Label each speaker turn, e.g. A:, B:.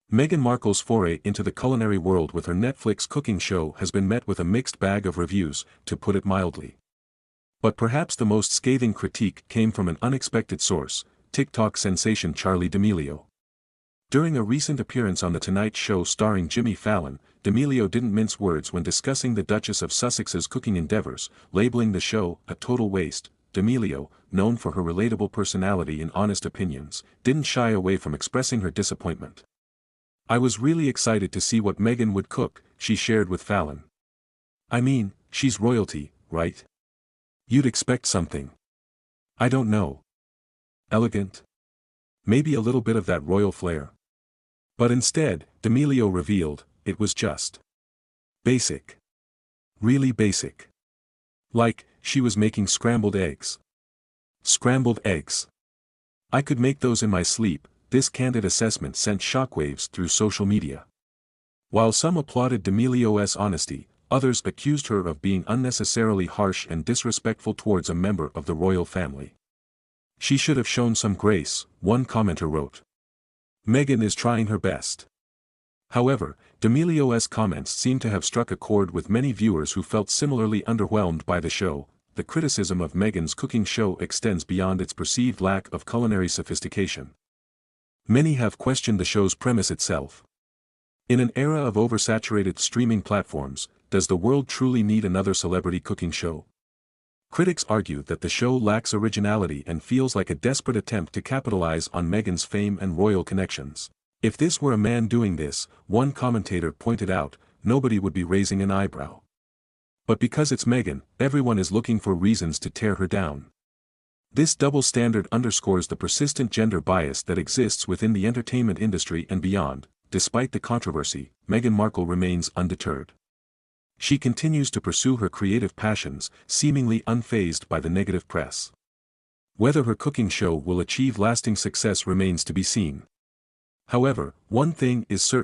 A: Meghan Markle's foray into the culinary world with her Netflix cooking show has been met with a mixed bag of reviews, to put it mildly. But perhaps the most scathing critique came from an unexpected source, TikTok sensation Charli D'Amelio. During a recent appearance on The Tonight Show starring Jimmy Fallon, D'Amelio didn't mince words when discussing the Duchess of Sussex's cooking endeavors, labeling the show a total waste. D'Amelio, known for her relatable personality and honest opinions, didn't shy away from expressing her disappointment. "I was really excited to see what Meghan would cook," she shared with Fallon. "I mean, she's royalty, right? You'd expect something. I don't know. Elegant? Maybe a little bit of that royal flair. But instead," D'Amelio revealed, "it was just basic. Really basic. Like, she was making scrambled eggs. Scrambled eggs. I could make those in my sleep." This candid assessment sent shockwaves through social media. While some applauded D'Amelio's honesty, others accused her of being unnecessarily harsh and disrespectful towards a member of the royal family. "She should have shown some grace," one commenter wrote. "Meghan is trying her best." However, D'Amelio's comments seem to have struck a chord with many viewers who felt similarly underwhelmed by the show. The criticism of Meghan's cooking show extends beyond its perceived lack of culinary sophistication. Many have questioned the show's premise itself. In an era of oversaturated streaming platforms, does the world truly need another celebrity cooking show? Critics argue that the show lacks originality and feels like a desperate attempt to capitalize on Meghan's fame and royal connections. "If this were a man doing this," one commentator pointed out, "nobody would be raising an eyebrow. But because it's Meghan, everyone is looking for reasons to tear her down." This double standard underscores the persistent gender bias that exists within the entertainment industry and beyond. Despite the controversy, Meghan Markle remains undeterred. She continues to pursue her creative passions, seemingly unfazed by the negative press. Whether her cooking show will achieve lasting success remains to be seen. However, one thing is certain.